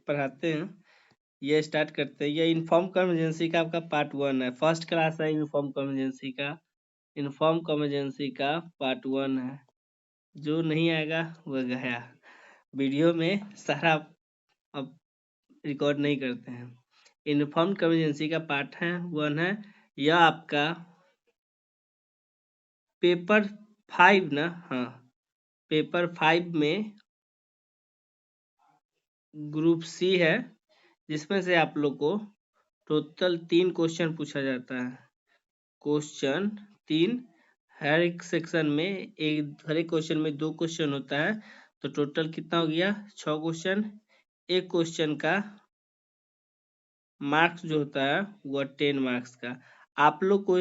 पढ़ाते हैं। ये स्टार्ट करते हैं। ये इन्फॉर्म कन्वर्जेंसी का आपका पार्ट 1 है। फर्स्ट क्लास है इन्फॉर्म कन्वर्जेंसी का। इन्फॉर्म कन्वर्जेंसी का पार्ट 1 है। जो नहीं आएगा वह गया। वीडियो में सारा अब रिकॉर्ड नहीं करते हैं। इन्फॉर्म कन्वर्जेंसी का पार्ट है 1 है। यह आपका पेपर 5 ना, हाँ, पेपर 5 में ग्रुप सी है, जिसमें से आप लोग को टोटल 3 क्वेश्चन पूछा जाता है। क्वेश्चन 3, हर एक सेक्शन में हर एक क्वेश्चन में 2 क्वेश्चन होता है, तो टोटल कितना हो गया 6 क्वेश्चन। एक क्वेश्चन का मार्क्स जो होता है वह 10 मार्क्स का। आप लोग को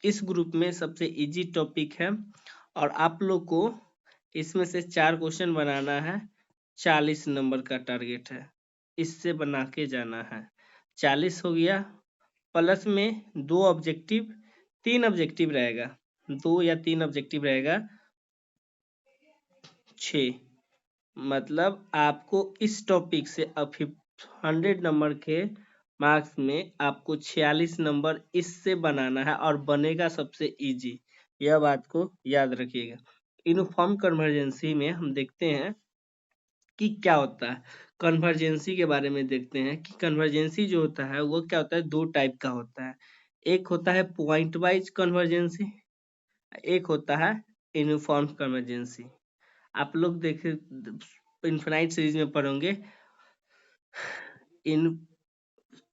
इस ग्रुप में सबसे इजी टॉपिक है, और आप लोग को इसमें से 4 क्वेश्चन बनाना है। 40 नंबर का टारगेट है, इससे बना के जाना है। 40 हो गया, प्लस में 2 ऑब्जेक्टिव, 3 ऑब्जेक्टिव रहेगा, 2 या 3 ऑब्जेक्टिव रहेगा, 6। मतलब आपको इस टॉपिक से 100 नंबर के मार्क्स में आपको 46 नंबर इससे बनाना है, और बनेगा सबसे इजी। यह बात को याद रखिएगा। यूनिफॉर्म कन्वर्जेंसी में हम देखते हैं कि क्या होता है। कन्वर्जेंसी के बारे में देखते हैं कि कन्वर्जेंसी जो होता है वो क्या होता है, 2 टाइप का होता है। एक होता है पॉइंट वाइज कन्वर्जेंसी, एक होता है यूनिफॉर्म कन्वर्जेंसी। आप लोग देखे इनफिनाइट सीरीज में पढ़ोगे, इन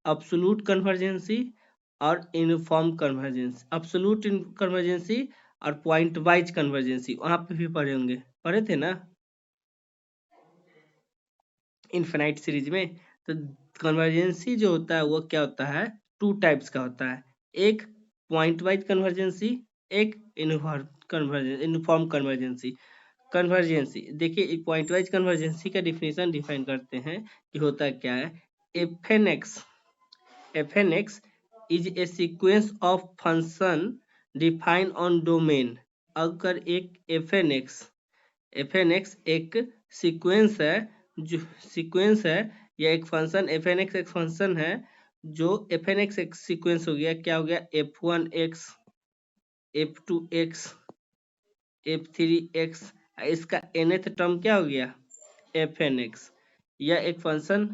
एब्सोल्यूट कन्वर्जेंसी और यूनिफॉर्म कन्वर्जेंसी, एब्सोल्यूट कन्वर्जेंसी और पॉइंट वाइज कन्वर्जेंसी, वहां पे भी पढ़े होंगे, पढ़े थे ना इनफिनाइट सीरीज में। तो कन्वर्जेंसी जो होता है वो क्या होता है, 2 टाइप्स का होता है। एक पॉइंट वाइज कन्वर्जेंसी, एक यूनिफॉर्म कन्वर्जेंसी। कन्वर्जेंसी देखिए, पॉइंट वाइज कन्वर्जेंसी का डिफिनेशन डिफाइन करते हैं कि होता क्या है। F n x is a sequence of function define on domain. अगर एक एफएनएक्स एक सीक्वेंस है, जो सीक्वेंस है, या एक फंक्शन एफएनएक्स एक फंक्शन है, जो एफएनएक्स एक सीक्वेंस हो गया, क्या हो गया, f1x, f2x, f3x, इसका nth टर्म क्या हो गया, fnx। यह एक फंक्शन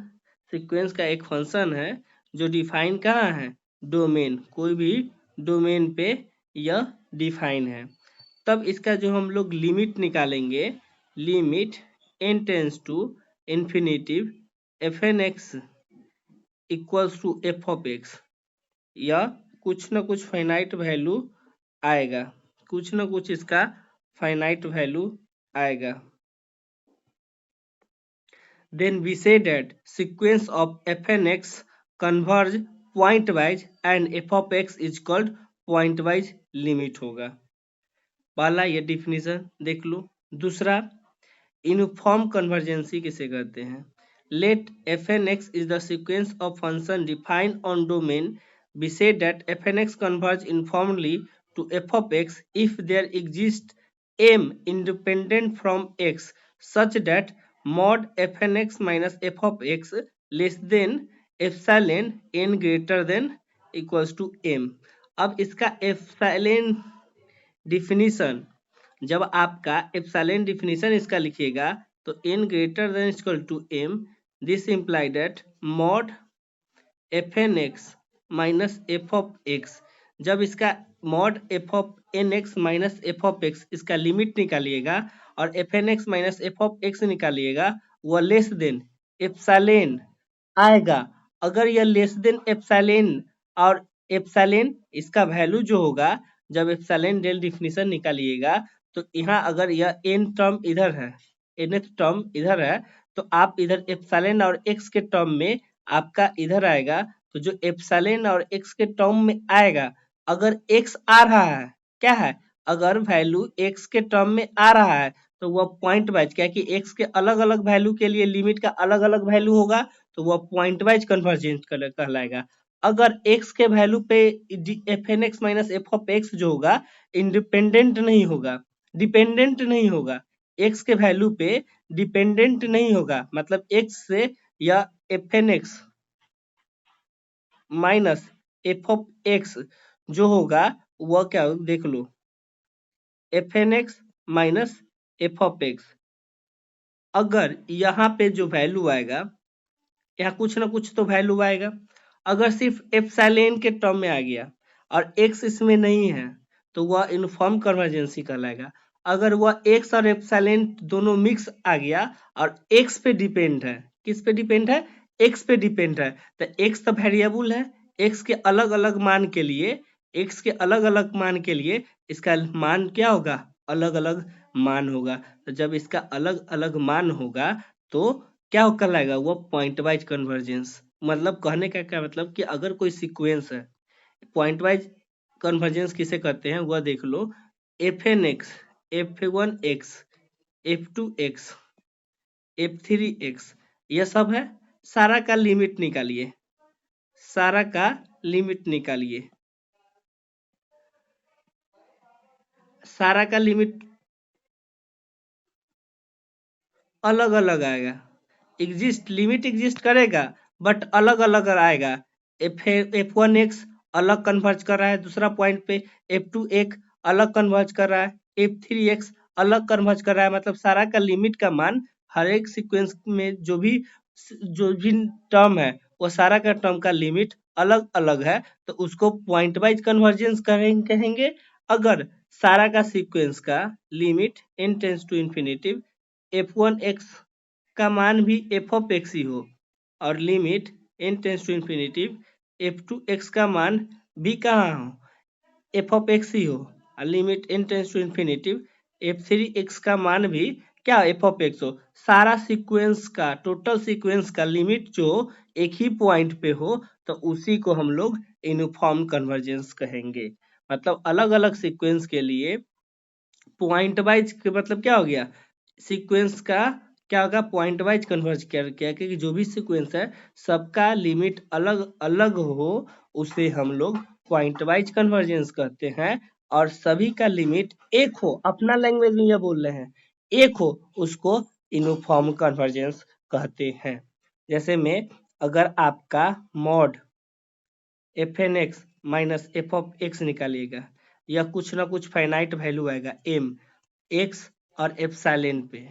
सीक्वेंस का एक फंक्शन है जो डिफाइन कहाँ है, डोमेन, कोई भी डोमेन पे यह डिफाइन है। तब इसका जो हम लोग लिमिट निकालेंगे, limit n tends to infinitive fnx equals to f of x, या कुछ ना कुछ फाइनाइट वैल्यू आएगा, कुछ ना कुछ इसका फाइनाइट वैल्यू आएगा। Then we say that sequence of fnx converge pointwise and f of x is called pointwise limit होगा। पहला ये डिफिनीशन देख लो। दूसरा, यूनिफॉर्म कन्वर्जेंसी किसे कहते हैं। Let fnx is the sequence of function defined on domain. We say that fnx converge uniformly to f of x if there exists m independent from x such that mod fnx minus f of x less than epsilon n greater than equals to m। अब इसका epsilon definition, जब आपका epsilon definition इसका लिखिएगा तो n greater than equal to m, this imply that mod fnx minus f of x, जब इसका mod f of nx minus f of x इसका लिमिट निकालिएगा और fnx minus f of x निकालिएगा, वह less than epsilon आएगा। अगर यह less than epsilon और epsilon इसका वैल्यू जो होगा, जब एप्सिलॉन डेल डिफिनीशन निकालिएगा तो यहाँ अगर यह n टर्म इधर है, nth टर्म इधर है, तो आप इधर एप्सिलॉन और x के टर्म में आपका इधर आएगा, तो जो एप्सिलॉन और x के टर्म में आएगा, अगर x आ रहा है, क्या है, अगर वैल्यू x के टर्म में आ रहा है तो वह पॉइंट वाइज, क्या कि x के अलग अलग वैल्यू के लिए लिमिट का अलग अलग वैल्यू होगा, तो वह पॉइंट वाइज कन्वर्जेंट कहलाएगा। अगर x के वैल्यू पे fnx minus f of x जो होगा इंडिपेंडेंट नहीं होगा, डिपेंडेंट नहीं होगा, x के वैल्यू पे डिपेंडेंट नहीं होगा, मतलब x से या f N x minus F of x जो होगा वह क्या होगा देख लो, f N x minus F of x. अगर यहाँ पे जो वैल्यू आएगा, यहाँ कुछ ना कुछ तो वैल्यू आएगा। अगर सिर्फ एप्सिलॉन के टर्म में आ गया और एक्स इसमें नहीं है तो वह यूनिफॉर्म कन्वर्जेंसी कहलाएगा। अगर वह एक्स और एप्सिलॉन दोनों मिक्स आ गया और एक्स पे डिपेंड है, किस पे डिपेंड है, एक्स पे डिपेंड है, तो एक्स तो वेरिएबल है, एक्स के अलग अलग मान के लिए, एक्स के अलग अलग मान के लिए इसका मान क्या होगा, अलग अलग मान होगा। तो जब इसका अलग अलग मान होगा तो क्या कहलाएगा, वो पॉइंट वाइज कन्वर्जेंस। मतलब कहने का क्या मतलब कि अगर कोई सीक्वेंस है, पॉइंट वाइज कन्वर्जेंस किसे कहते हैं वह देख लो, f N x, f one x, f two x, f three x, यह सब है। सारा का लिमिट निकालिए, सारा का लिमिट निकालिए, सारा का लिमिट अलग अलग आएगा। एग्जिस्ट लिमिट एग्जिस्ट करेगा बट अलग अलग आएगा। एफ वन एक्स अलग कन्वर्ज कर रहा है दूसरा पॉइंट पे, एफ टू एक अलग कन्वर्ज कर रहा है, एफ थ्री एक्स अलग कन्वर्ज कर रहा है। मतलब सारा का लिमिट का मान हर एक सीक्वेंस में जो भी टर्म है वो सारा का टर्म का लिमिट अलग अलग है, तो उसको पॉइंट वाइज कन्वर्जेंस कहेंगे। अगर सारा का सीक्वेंस का limit n tends to infinitive F one X का मान भी एफ ऑफ एक्स ही हो और limit n tends to infinitive F two X का मान भी कहाँ हो, एफ ऑफ एक्स ही हो और limit n tends to infinitive F three X का मान भी क्या एफ ऑफ एक्स हो। सारा सीक्वेंस का टोटल सीक्वेंस का लिमिट जो एक ही पॉइंट पे हो तो उसी को हम लोग यूनिफॉर्म कन्वर्जेंस कहेंगे। मतलब अलग अलग सीक्वेंस के लिए पॉइंट वाइज मतलब क्या हो गया, सीक्वेंस का क्या होगा, पॉइंट वाइज कन्वर्ज कर किया, क्योंकि जो भी सीक्वेंस है सबका लिमिट अलग अलग हो उसे हम लोग पॉइंट वाइज कन्वर्जेंस कहते हैं। और सभी का लिमिट एक हो, अपना लैंग्वेज में यह बोल रहे हैं, एक हो, उसको यूनिफॉर्म कन्वर्जेंस कहते हैं। जैसे में अगर आपका mod F N x minus F of x निकालिएगा या कुछ ना कुछ फाइनाइट वैल्यू आएगा एम एक्स और एप्सिलॉन पे,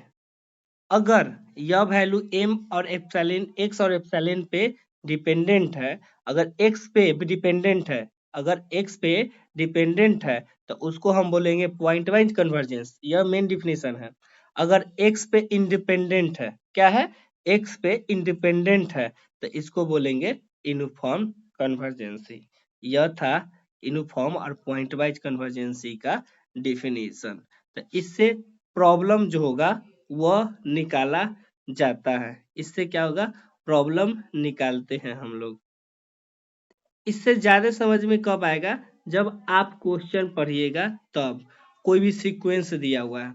अगर यह वैल्यू एम और एप्सिलॉन एक्स और एप्सिलॉन पे डिपेंडेंट है, अगर एक्स पे डिपेंडेंट है, अगर एक्स पे डिपेंडेंट है तो उसको हम बोलेंगे पॉइंट वाइज कन्वर्जेंस, यह मेन डिफिनेशन है। अगर एक्स पे इंडिपेंडेंट है, क्या है, एक्स पे इंडिपेंडेंट है, तो इसको बोलेंगे यूनिफॉर्म कन्वर्जेंसी। यह था यूनिफॉर्म और पॉइंट वाइज कन्वर्जेंसी का डिफिनेशन। तो इससे प्रॉब्लम जो होगा वह निकाला जाता है। इससे क्या होगा, प्रॉब्लम निकालते हैं हम लोग। इससे ज्यादा समझ में कब आएगा, जब आप क्वेश्चन पढ़िएगा तब। कोई भी सीक्वेंस दिया हुआ है,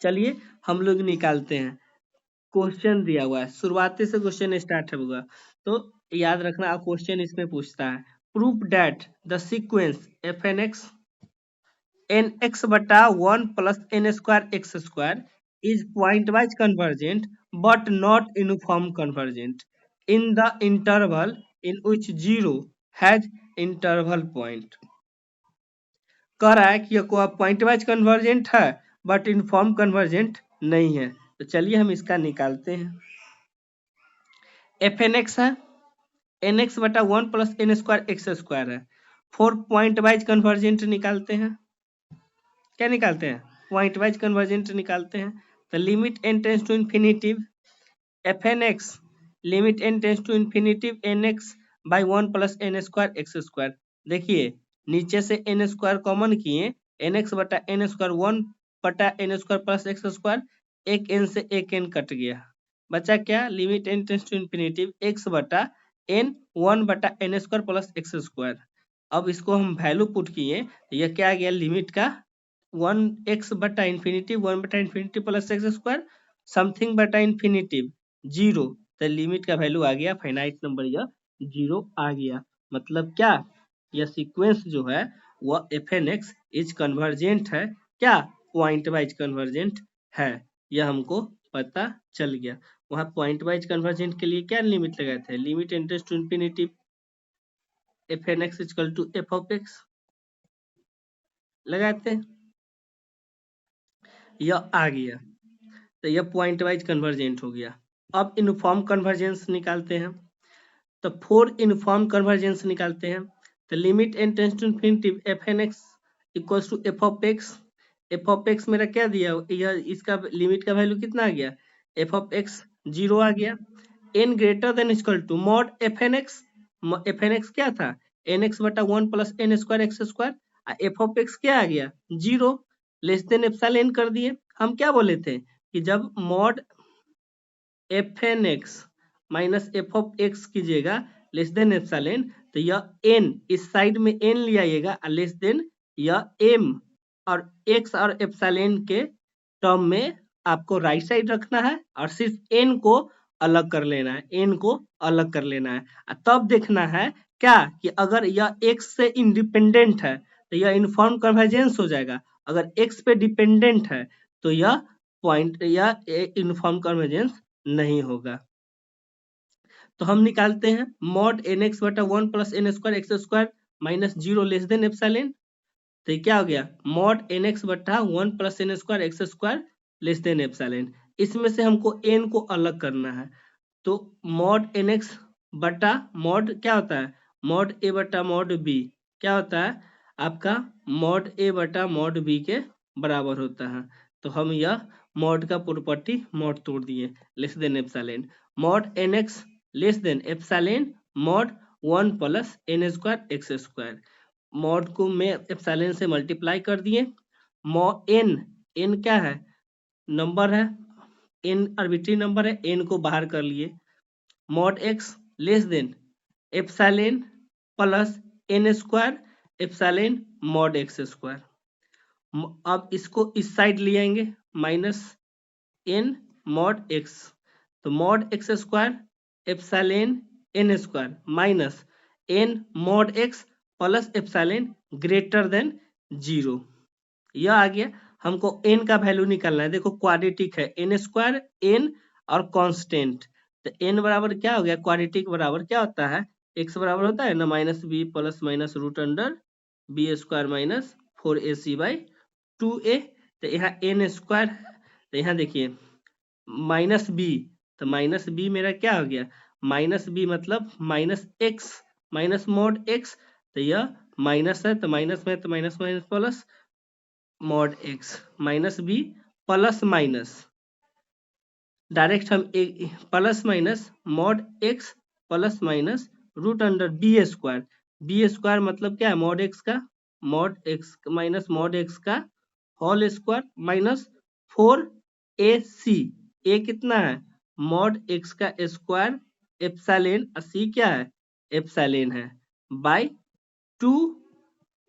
चलिए हम लोग निकालते हैं। क्वेश्चन दिया हुआ है, शुरुआती से क्वेश्चन स्टार्ट होगा तो याद रखना, आप क्वेश्चन इसमें पूछता है proof that the sequence f N x n x बटा one plus N square x square is point wise convergent but not uniform convergent in the interval in which zero has interval point। कह रहा है कि यह point wise convergent है but uniform convergent नहीं है। तो चलिए हम इसका निकालते हैं। एफ एन एक्स है, एन एक्स बटा one plus N square x square है, 4 पॉइंट वाइज कन्वर्जेंट निकालते हैं। क्या निकालते हैं, पॉइंट वाइज कन्वर्जेंट निकालते हैं। तो limit N tends to infinitive F N X, limit N tends to infinitive N X by one plus N square x square. देखिए नीचे से एन स्क्वायर कॉमन किए, एन एक्स बटा एन स्क्वायर वन बटा N square plus X square, एक N से एक N cut गया, बचा क्या, limit N tends to infinitive X बटा एन वन बटा N square plus X square. अब इसको हम वैल्यू पुट किए, यह क्या आ गया, लिमिट का वन एक्स बटा इन्फिनिटिव वन बटा infinitive plus X square something बटा इन्फिनिटिव जीरो, तो लिमिट का वैल्यू आ गया फाइनाइट नंबर, यह जीरो आ गया। मतलब क्या, यह सीक्वेंस जो है वह F N X is convergent है, क्या, पॉइंट वाइज कन्वर्जेंट है, यह हमको पता चल गया। वहां पॉइंट वाइज कन्वर्जेंट के लिए क्या लिमिट लगाए थे, limit tends to infinity F N X equal to F of X लगाते हैं, यह आ गया, तो यह पॉइंट वाइज कन्वर्जेंट हो गया। अब यूनिफॉर्म कन्वर्जेंस निकालते हैं, तो फोर यूनिफॉर्म कन्वर्जेंस निकालते हैं, तो limit N tends to infinity F N X equals to F of X. F of X मेरा क्या दिया, यह इसका लिमिट का वैल्यू कितना आ गया, एफ ऑफ एक्स 0 आ गया। N greater than equal to mod F N x, F N X क्या था, एन एक्स बटा 1 plus N square x square, F of X क्या आ गया 0, लेस देन एप्सिलॉन कर दिए। हम क्या बोले थे कि जब mod F N x minus F of X कीजिएगा लेस देन एप्सिलॉन, तो यह एन इस साइड में एन ले आइएगा और लेस देन यह एम और एक्स और एप्सिलॉन के टर्म में आपको राइट साइड रखना है और सिर्फ एन को अलग कर लेना है, एन को अलग कर लेना है, तब देखना है क्या कि अगर यह एक्स से इंडिपेंडेंट है तो यह यूनिफॉर्म कन्वर्जेंस हो जाएगा, अगर एक्स पे डिपेंडेंट है तो यह पॉइंट या यूनिफॉर्म कन्वर्जेंस नहीं होगा। तो हम निकालते हैं मॉड एन एक्स बटा 1 plus N square x square minus 0 less than epsilon, तो ये क्या हो गया मॉड एन एक्स बटा 1 plus N square x square less than epsilon. इसमें से हमको एन को अलग करना है, तो मॉड एन एक्स बटा मॉड क्या होता है मॉड ए बटा मॉड बी, क्या होता है आपका मॉड ए बटा मॉड बी के बराबर होता है। तो हम यह मॉड का प्रॉपर्टी मॉड तोड़ दिए, less than epsilon, mod N X less than epsilon mod 1 plus N square x square, mod को में एप्सिलॉन से मल्टीप्लाई कर दिए, मॉड एन, एन क्या है नंबर है, एन आर्बिट्री नंबर है, एन को बाहर कर लिए, mod X less than epsilon plus N square epsilon mod X square. अब इसको इस साइड ले आएंगे माइनस एन मॉड एक्स, तो mod X square epsilon N square minus N mod x plus epsilon greater than 0, यह आ गया। हमको N का वैल्यू निकालना है, देखो क्वाड्रेटिक है, एन स्क्वायर एन और कांस्टेंट, तो एन बराबर क्या हो गया क्वाड्रेटिक बराबर क्या होता है, एक्स बराबर होता है ना minus b plus minus root under B square minus 4ac by 2a, तो यहाँ एन स्क्वायर, तो यहाँ देखिए माइनस बी, तो माइनस बी मेरा क्या हो गया माइनस बी मतलब minus x minus mod x, तो यह माइनस है तो माइनस में तो minus minus plus mod x minus b plus minus direct हम plus minus mod x plus minus root under B square मतलब क्या है mod x minus mod X का होल स्क्वायर माइनस 4ac, ए कितना है मॉड एक्स का square epsilon, सी क्या है एप्सिलॉन है बाय 2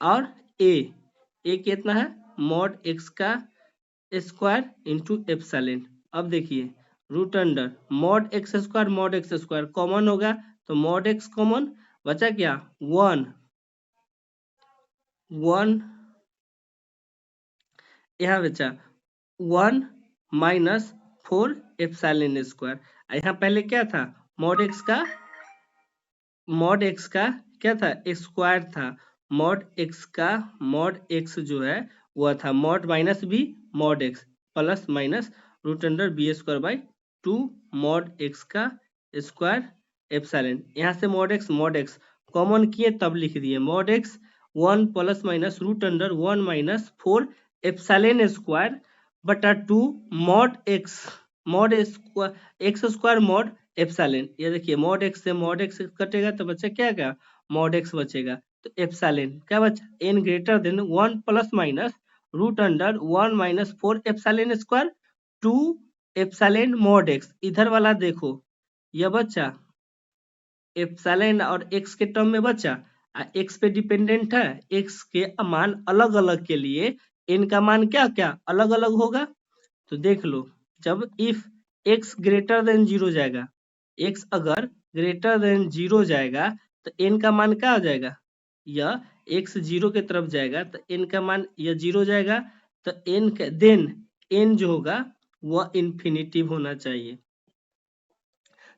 और ए कितना है मॉड एक्स का स्क्वायर इंटू एप्सिलॉन। अब देखिए root under mod X square common होगा, तो मॉड एक्स कॉमन बचा क्या 1 यहाँ बचा 1 माइनस 4 एप्सिलॉन स्क्वायर, यहाँ पहले क्या था मॉड एक्स का क्या था स्क्वायर था, मॉड एक्स जो है वह था mod minus B mod x plus minus root under B square by 2 mod X का स्क्वायर एप्सिलॉन, यहाँ से मॉड एक्स कॉमन किए तब लिख दिए mod X 1 plus minus root under 1 minus 4 epsilon square बटा 2 mod X square mod epsilon, ये देखिए मॉड एक्स से मॉड एक्स कटेगा तो बच्चा क्या मॉड एक्स बचेगा, तो एप्सिलॉन क्या बचा N greater than 1 plus minus root under 1 minus 4 epsilon square 2 epsilon mod X, इधर वाला देखो यह बच्चा एप्सिलॉन और एक्स के टर्म में बचा, एक्स पे डिपेंडेंट है, एक्स के मान अलग अलग के लिए एन का मान क्या अलग अलग होगा, तो देख लो जब इफ एक्स ग्रेटर देन 0 जाएगा, एक्स अगर ग्रेटर देन 0 जाएगा तो एन का मान क्या हो जाएगा, यह एक्स 0 के तरफ जाएगा तो एन का मान यह 0 जाएगा, तो एन जो होगा वह इन्फिनिटी होना चाहिए,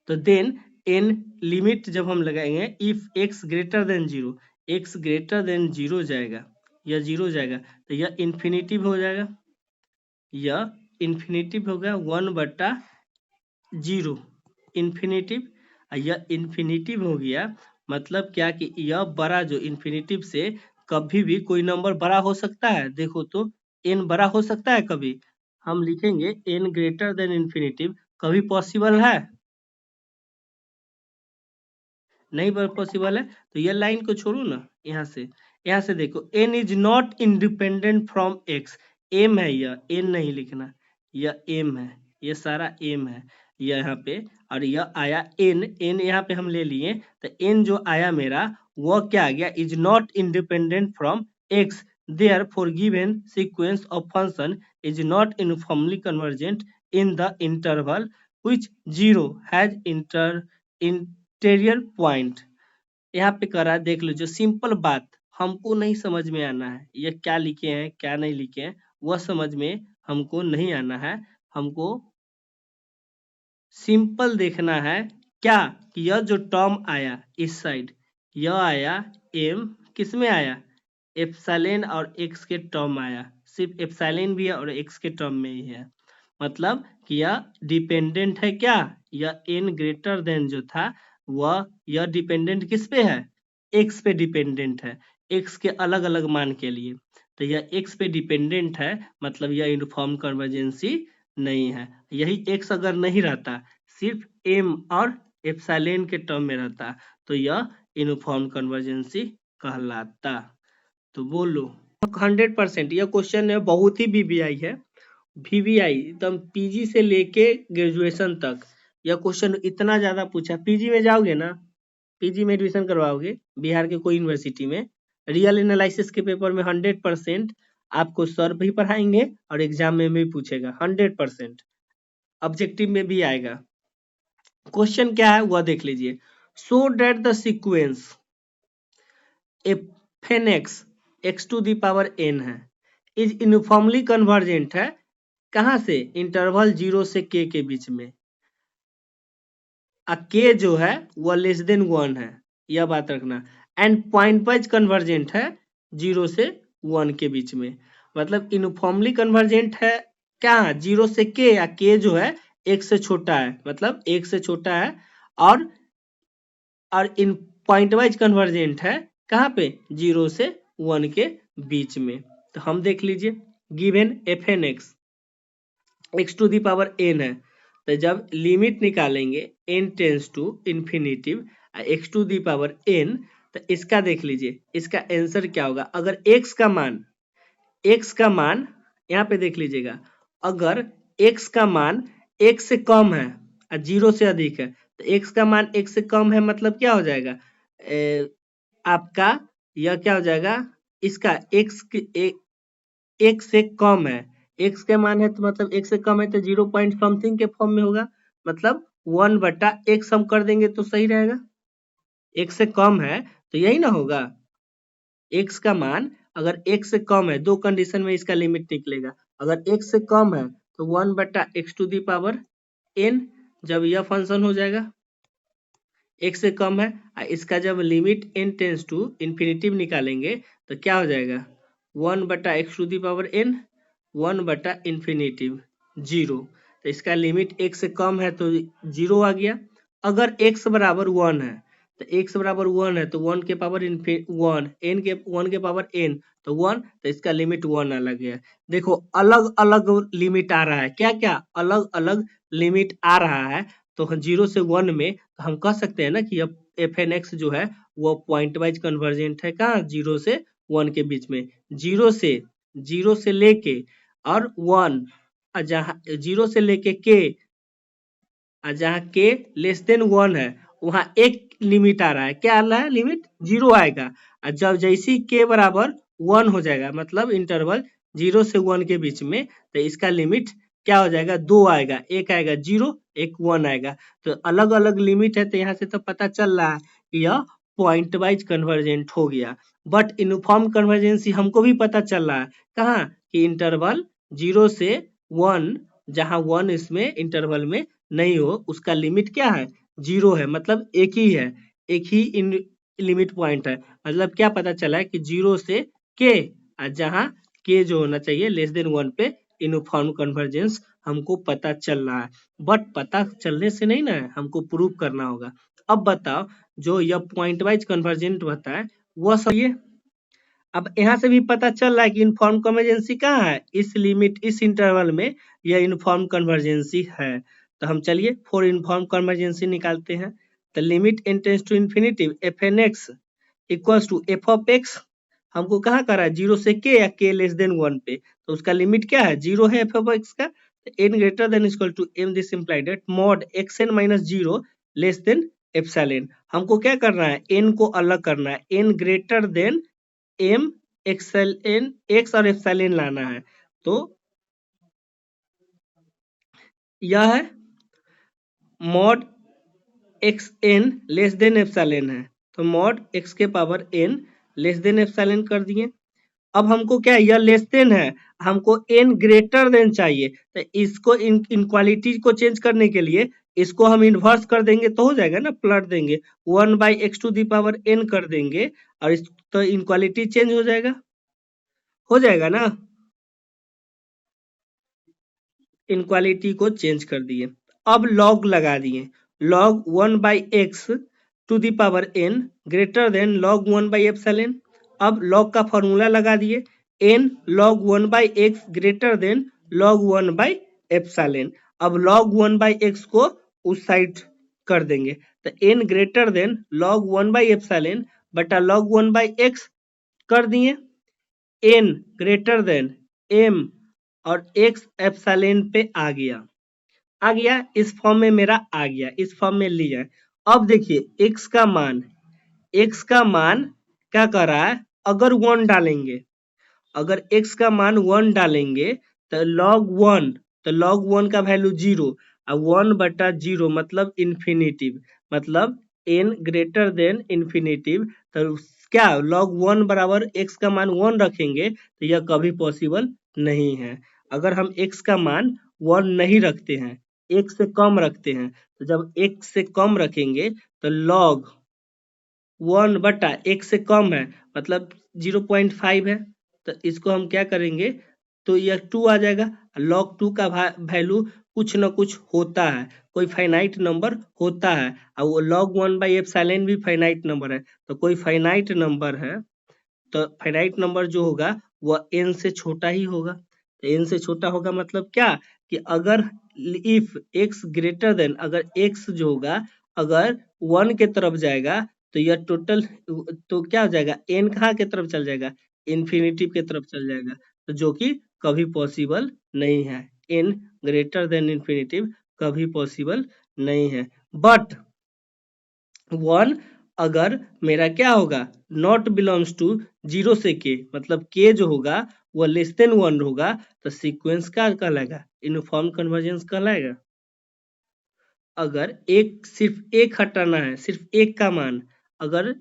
तो देन एन लिमिट जब हम लगाएंगे if x greater than zero, x greater than zero जाएगा या जीरो जाएगा तो यह इन्फिनिटिव हो जाएगा, यह इन्फिनिटिव होगा 1/0 इन्फिनिटिव। यह इन्फिनिटिव हो गया मतलब क्या कि यह बड़ा जो इन्फिनिटिव से कभी भी कोई नंबर बड़ा हो सकता है, देखो तो n बड़ा हो सकता है कभी, हम लिखेंगे n ग्रेटर देन इन्फिनिटिव, कभी पॉसिबल है? नहीं पॉसिबल है। तो ये लाइन को छोड़ू ना, यहाँ से देखो n is not independent from x, m है यह, n नहीं लिखना, यह m है, ये सारा m है यह यहाँ पे, और यह आया n यहाँ पे हम ले लिए, तो n जो आया मेरा वह क्या आ गया, is not independent from x, therefore given sequence of function is not uniformly convergent in the interval which zero has interior point. यहाँ पे करा देख लो, जो सिंपल बात हमको नहीं समझ में आना है, ये क्या लिखे हैं क्या नहीं लिखे हैं वह समझ में हमको नहीं आना है, हमको सिंपल देखना है क्या कि यह जो टर्म आया इस साइड, यह आया m, किस में आया, एप्सिलॉन और x के टर्म आया, सिर्फ एप्सिलॉन भी है और x के टर्म में ही है, मतलब कि यह डिपेंडेंट है क्या, यह n ग्रेटर देन जो था वह, यह डिपेंडेंट किस पे है, x पे डिपेंडेंट है, x के अलग अलग मान के लिए, तो यह x पे डिपेंडेंट है, मतलब यह यूनिफॉर्म कन्वर्जेंसी नहीं है। यही x अगर नहीं रहता, सिर्फ m और एप्सिलॉन के टर्म में रहता, तो यह यूनिफॉर्म कन्वर्जेंसी कहलाता। तो बोलो 100%, यह क्वेश्चन है बहुत ही वीवीआई है, वीवीआई एकदम पीजी से लेके ग्रेजुएशन तक यह क्वेश्चन इतना ज्यादा पूछा। पीजी में जाओगे ना, पीजी में एडमिशन करवाओगे बिहार के कोई यूनिवर्सिटी में, रियल एनालिसिस के पेपर में 100% आपको सर भी पढ़ाएंगे और एग्जाम में भी पूछेगा 100%, ऑब्जेक्टिव में भी आएगा। क्वेश्चन क्या है वह देख लीजिए, so that the sequence n x to the power n है, इज यूनिफॉर्मली कन्वर्जेंट है, कहां से, इंटरवल 0 से k के बीच में, k जो है वह लेस देन 1 है, यह बात रखना, एंड पॉइंट वाइज कन्वर्जेंट है 0 से 1 के बीच में, मतलब यूनिफॉर्मली कन्वर्जेंट है क्या, 0 से k, या k जो है 1 से छोटा है, मतलब 1 से छोटा है, और इन पॉइंट वाइज कन्वर्जेंट है कहाँ पे, 0 से 1 के बीच में। तो हम देख लीजिए given F N x to the power n है, तो जब लिमिट निकालेंगे n tends to infinitive x to the power n, तो इसका देख लीजिए, इसका आंसर क्या होगा, अगर x का मान यहाँ पे देख लीजिएगा, अगर x का मान 1 से कम है और 0 से अधिक है, तो x का मान 1 से कम है मतलब क्या हो जाएगा, आपका यह क्या हो जाएगा, इसका एक से कम है, x के मान है तो मतलब 1 से कम है तो 0 पॉइंट समथिंग के फॉर्म में होगा, मतलब 1/x हम कर देंगे तो सही रहेगा, 1 से कम है तो यही ना होगा, x का मान अगर 1 से कम है, दो कंडीशन में इसका लिमिट निकलेगा, अगर 1 से कम है तो 1/x to the power n, जब यह फंक्शन हो जाएगा 1 से कम है, इसका जब limit n tends to infinitive निकालेंगे तो क्या हो जाएगा, 1/x to the power n, 1/इन्फिनिटिव 0, तो इसका लिमिट 1 से कम है तो 0 आ गया, अगर x बराबर 1 है तो x बराबर 1 है तो 1 के पावर 1, n के 1 के पावर n तो 1, तो इसका लिमिट 1 आ गया। देखो अलग अलग लिमिट आ रहा है, क्या क्या अलग अलग लिमिट आ रहा है, तो 0 से 1 में तो हम कह सकते हैं ना कि अब एफ एन एक्स जो है वो पॉइंट वाइज कन्वर्जेंट है कहाँ, 0 से 1 के बीच में, 0 से लेके और 1, जहाँ 0 से लेके के, जहाँ के लेस देन 1 है वहां एक लिमिट आ रहा है, क्या आ रहा है, लिमिट 0 आएगा, और जब जैसी के बराबर 1 हो जाएगा, मतलब इंटरवल 0 से 1 के बीच में, तो इसका लिमिट क्या हो जाएगा, 2 आएगा, एक आएगा 0, एक 1 आएगा, तो अलग अलग लिमिट है, तो यहाँ से तो पता चल रहा है कि यह पॉइंट वाइज कन्वर्जेंट हो गया, बट यूनिफॉर्म कन्वर्जेंसी हमको भी पता चल रहा है कहाँ, कि इंटरवल 0 से 1, जहाँ 1 इसमें इंटरवल में नहीं हो, उसका लिमिट क्या है, जीरो है, मतलब एक ही है, एक ही इन लिमिट पॉइंट है। मतलब क्या पता चला है कि जीरो से के, जहाँ के जो होना चाहिए लेस देन 1 पे यूनिफॉर्म कन्वर्जेंस हमको पता चल रहा है। बट पता चलने से नहीं ना है, हमको प्रूव करना होगा। अब बताओ, जो यह पॉइंट वाइज कन्वर्जेंट होता है वह सही है। अब यहाँ से भी पता चल रहा है कि यूनिफॉर्म कन्वर्जेंसी कहाँ है, इस लिमिट, इस इंटरवल में यह यूनिफॉर्म कन्वर्जेंसी है। तो हम चलिए फॉर यूनिफॉर्म कन्वर्जेंसी निकालते हैं। The limit n tends to infinity F N X equals to F of X, हमको कहाँ करा है, जीरो से के या के लेस देन 1 पे, तो उसका लिमिट क्या है, जीरो है एफ ऑफ एक्स का। N greater than equal to m, this implied that mod x n minus zero less than epsilon. हमको क्या करना है, एन को अलग करना है, n greater than m x l n, x और एप्सिलॉन लाना है। तो यह है mod x n less than epsilon है, तो मॉड एक्स के power n less than epsilon कर दिए। अब हमको क्या, यह लेस देन है, हमको एन ग्रेटर देन चाहिए, तो इसको इनक्वालिटी को चेंज करने के लिए इसको हम इन्वर्स कर देंगे तो हो जाएगा ना, पलट देंगे, 1/x to the power n कर देंगे और इस तो इनक्वालिटी चेंज हो जाएगा ना। इनक्वालिटी को चेंज कर दिए। अब लॉग लगा दिए, log 1/x to the power n greater than log 1/एप्सिलॉन। अब लॉग का फॉर्मूला लगा दिए, n log 1/x greater than log 1/एप्सिलॉन। अब log 1/x को उस साइड कर देंगे, तो n ग्रेटर देन log 1/एप्सिलॉन बटा log 1/x कर दिए, n ग्रेटर देन m और x एप्सिलॉन पे आ गया, इस फॉर्म में मेरा आ गया, इस फॉर्म में लिया। अब देखिए x का मान क्या कर रहा है, अगर 1 डालेंगे, अगर x का मान 1 डालेंगे तो log 1 का वैल्यू 0 और 1/0 मतलब इन्फिनिटिव, मतलब n ग्रेटर देन इन्फिनिटिव। तो क्या log 1 बराबर x का मान 1 रखेंगे तो यह कभी पॉसिबल नहीं है। अगर हम x का मान 1 नहीं रखते हैं, 1 से कम रखते हैं, तो जब 1 से कम रखेंगे तो log 1/x से कम है मतलब 0.5 है, तो इसको हम क्या करेंगे, तो यह 2 आ जाएगा। log 2 का वैल्यू कुछ न कुछ होता है, कोई फाइनाइट नंबर होता है, और वो log 1/एप्सिलॉन भी फाइनाइट नंबर है। तो कोई फाइनाइट नंबर है, तो फाइनाइट नंबर जो होगा वह n से छोटा ही होगा। तो n से छोटा होगा मतलब क्या, कि अगर इफ x ग्रेटर देन, अगर x जो होगा अगर 1 के तरफ जाएगा तो यह टोटल, तो क्या हो जाएगा, n कहाँ के तरफ चल जाएगा, इन्फिनिटिव के तरफ चल जाएगा, तो जो कि कभी पॉसिबल नहीं है। n ग्रेटर देन इन्फिनिटिव कभी पॉसिबल नहीं है। बट 1 अगर मेरा क्या होगा, नॉट बिलोंग्स टू 0 से k, मतलब k जो होगा वह लेस देन 1 होगा, तो सीक्वेंस क्या कहलाएगा, यूनिफॉर्म कन्वर्जेंस कहलाएगा। अगर एक, सिर्फ एक हटाना है, सिर्फ एक का मान, अगर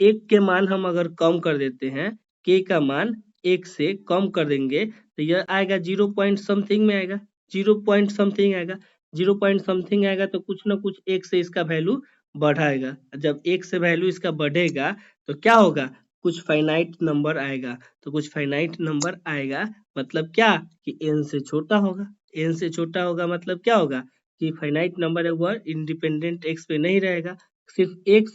एक के मान हम अगर कम कर देते हैं, के का मान एक से कम कर देंगे तो यह आएगा 0 पॉइंट समथिंग में आएगा, 0 पॉइंट समथिंग आएगा, 0 पॉइंट समथिंग आएगा तो कुछ ना कुछ एक से इसका वैल्यू बढ़ाएगा। जब एक से वैल्यू इसका बढ़ेगा तो क्या होगा, कुछ फाइनाइट नंबर आएगा, तो कुछ फाइनाइट नंबर आएगा मतलब क्या, कि n से छोटा होगा, n से छोटा होगा मतलब क्या होगा, कि फाइनाइट नंबर है वह इंडिपेंडेंट x पे नहीं रहेगा, सिर्फ x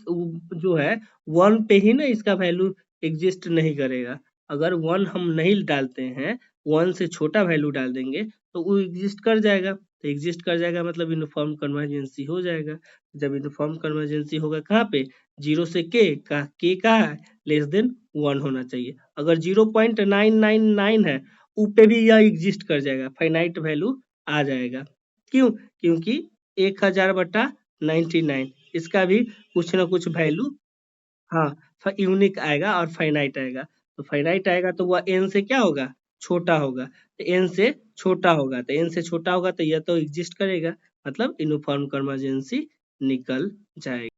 जो है 1 पे ही ना इसका वैल्यू एग्जिस्ट नहीं करेगा। अगर 1 हम नहीं डालते हैं, 1 से छोटा वैल्यू डाल देंगे तो वो एग्जिस्ट कर जाएगा, तो एग्जिस्ट कर जाएगा मतलब यूनिफॉर्म कन्वर्जेंसी हो जाएगा। जब यूनिफॉर्म कन्वर्जेंसी होगा कहाँ पे, 0 से k का है लेस देन 1 होना चाहिए। अगर 0.999 है ऊपे भी यह एग्जिस्ट कर जाएगा, फाइनाइट वैल्यू आ जाएगा। क्यों, क्योंकि 1000/99 इसका भी कुछ ना कुछ वैल्यू, हाँ, यूनिक आएगा और फाइनाइट आएगा, तो फाइनाइट आएगा तो वह n से क्या होगा, छोटा होगा, तो n से छोटा होगा, तो n से छोटा होगा तो यह तो एग्जिस्ट करेगा, मतलब यूनिफॉर्म कन्वर्जेंसी निकल जाएगा।